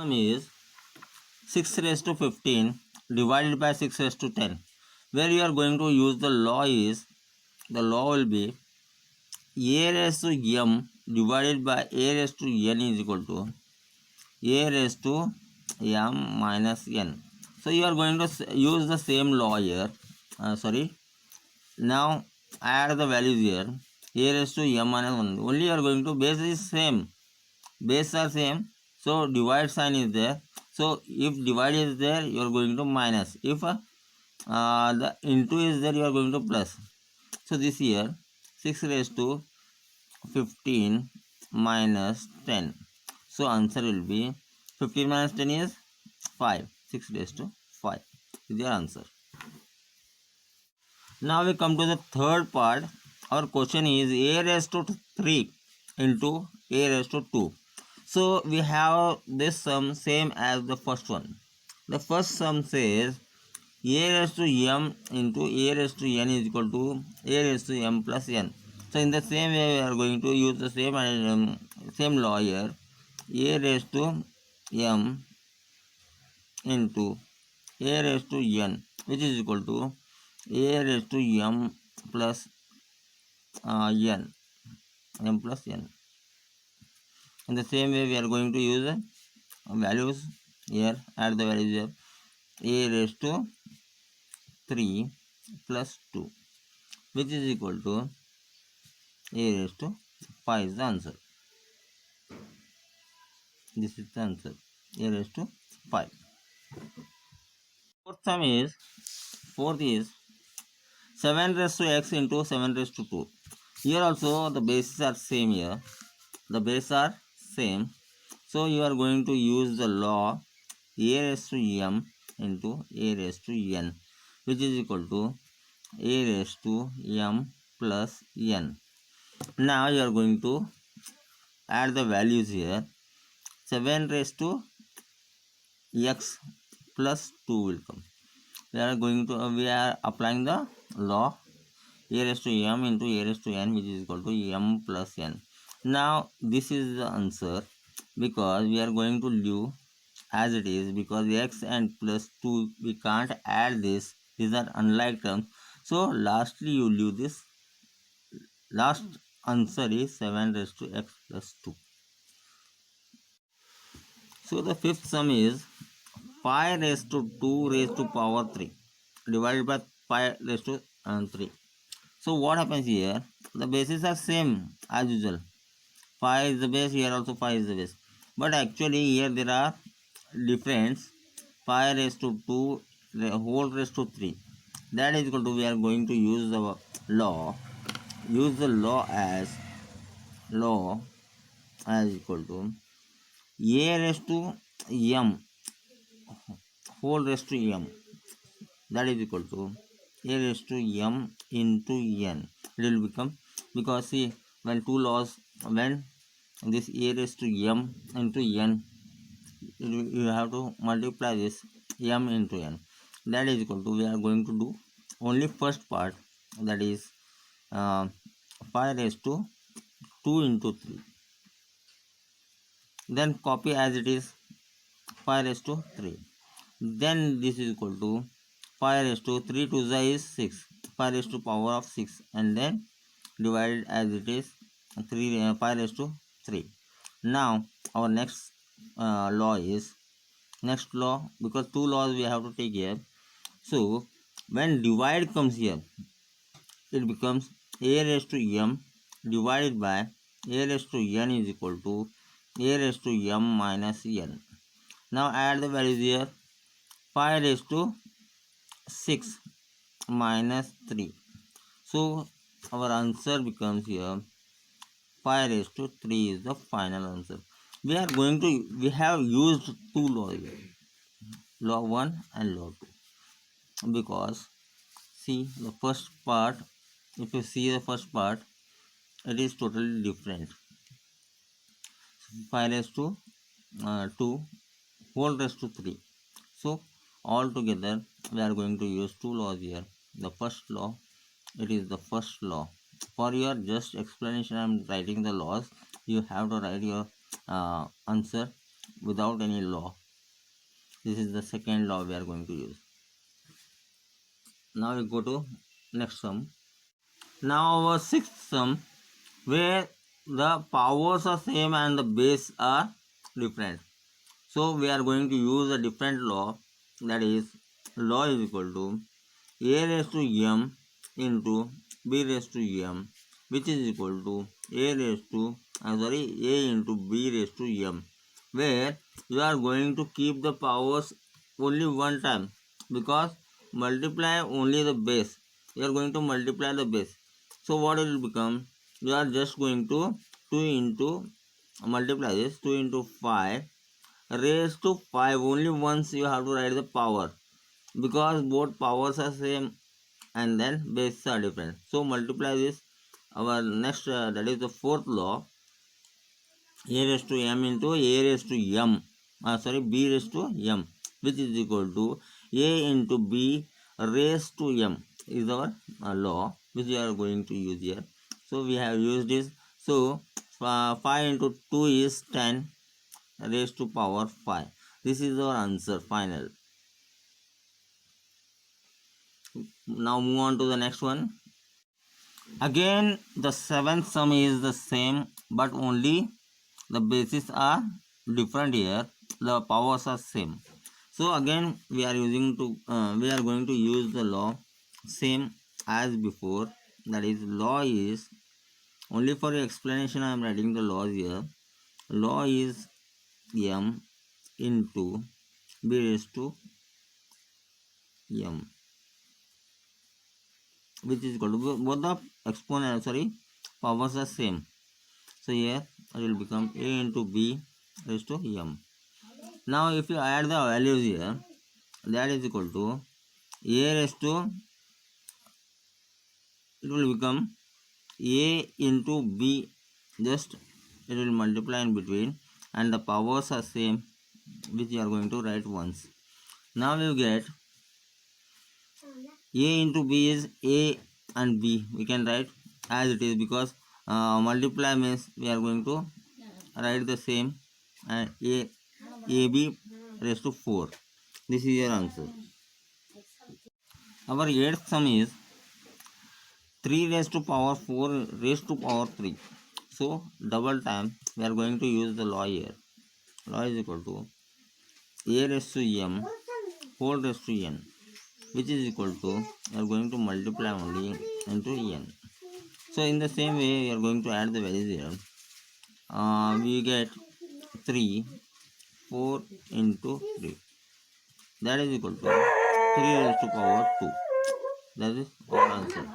Sum is 6 raised to 15 divided by 6 raised to 10. Where you are going to use the law is, the law will be a raised to m divided by a raised to n is equal to a raised to m minus n. So you are going to use the same law here. Now add the values here. A raised to m minus 1. Only you are going to base is same. Base are same. So divide sign is there. So if divide is there, you are going to minus. If the into is there, you are going to plus. So this here 6 raised to 15 minus 10. So answer will be 15 minus 10 is 5. 6 raised to 5 is your answer. Now we come to the third part. Our question is a raised to 3 into a raised to 2. So we have this sum same as the first one. The first sum says a raised to m into a raised to n is equal to a raised to m plus n. So in the same way we are going to use the same law here. A raised to m into a raised to n, which is equal to a raised to m plus m plus n. In the same way we are going to use values here. Add the values here. A raised to 3 plus 2, which is equal to a raised to 5 is the answer. This is the answer. A raised to 5. Fourth is 7 raised to x into 7 raised to 2. Here also the bases are same here. The bases are same. So you are going to use the law a raised to m into a raised to n, which is equal to a raised to m plus n. Now you are going to add the values here. 7 raised to x plus 2 will come. We are applying the law a raised to m into a raised to n, which is equal to m plus n. Now this is the answer, because we are going to leave as it is, because x and plus 2 we can't add this. These are unlike terms. So lastly you leave this. Last answer is 7 raised to x plus 2. So the fifth sum is 5 raised to 2 raised to power 3 divided by 5 raised to 3. So what happens here? The bases are same as usual. 5 is the base, here also 5 is the base. But actually here there are difference. 5 raised to 2 whole raised to 3. That is equal to, we are going to use the law. Use the law as equal to a raised to m whole raised to m. That is equal to a raised to m into n. It will become, because see, when this a raised to m into n, you have to multiply this m into n. That is equal to, we are going to do only first part, that is 5 raised to 2 into 3. Then copy as it is 5 raised to 3. Then this is equal to 5 raised to 3 to the is 6. 5 raised to power of 6, and then divided as it is 5 raised to 3. Now our next law is because two laws we have to take here. So when divide comes here, it becomes a raised to m divided by a raised to n is equal to a raised to m minus n. Now add the values here. 5 raised to 6 minus 3. So our answer becomes here 5 raised to 3 is the final answer. We have used two laws here, law 1 and law 2, because see the first part, if you see the first part, it is totally different. 5 raised to 2 whole raised to 3. So all together we are going to use two laws here. The first law, it is the first law. For your just explanation, I am writing the laws. You have to write your answer without any law. This is the second law we are going to use. Now we go to next sum. Now our sixth sum, where the powers are same and the base are different. So we are going to use a different law, that is law is equal to a raised to m into b raised to m, which is equal to a raised to a into b raised to m, where you are going to keep the powers only one time, because multiply only the base. You are going to multiply the base. So what it will become? You are just going to 2 into multiply this 2 into 5 raised to 5. Only once you have to write the power, because both powers are same and then bases are different. So multiply this. Our next that is the fourth law, a raised to m into a raised to m, b raised to m, which is equal to a into b raised to m, is our law which we are going to use here. So we have used this. So 5 into 2 is 10 raised to power 5. This is our answer final. Now move on to the next one. Again the seventh sum is the same, but only the bases are different. Here the powers are same. So again we are going to use the law same as before. That is, law is only for your explanation. I am writing the laws here. Law is m into b raised to m, which is equal to both the powers are same. So here it will become a into b raised to m. Now if you add the values here, that is equal to a raised to, it will become a into b, just it will multiply in between, and the powers are same, which you are going to write once. Now you get a into b is a and b, we can write as it is, because multiply means we are going to write the same, and ab raised to 4. This is your answer. Our eighth sum is 3 raised to power 4 raised to power 3. So double time we are going to use the law here. Law is equal to a raised to m whole raised to n, which is equal to, we are going to multiply only into n. So in the same way we are going to add the values here. We get 3 4 into 3, that is equal to 3 raised to power 2. That is our answer.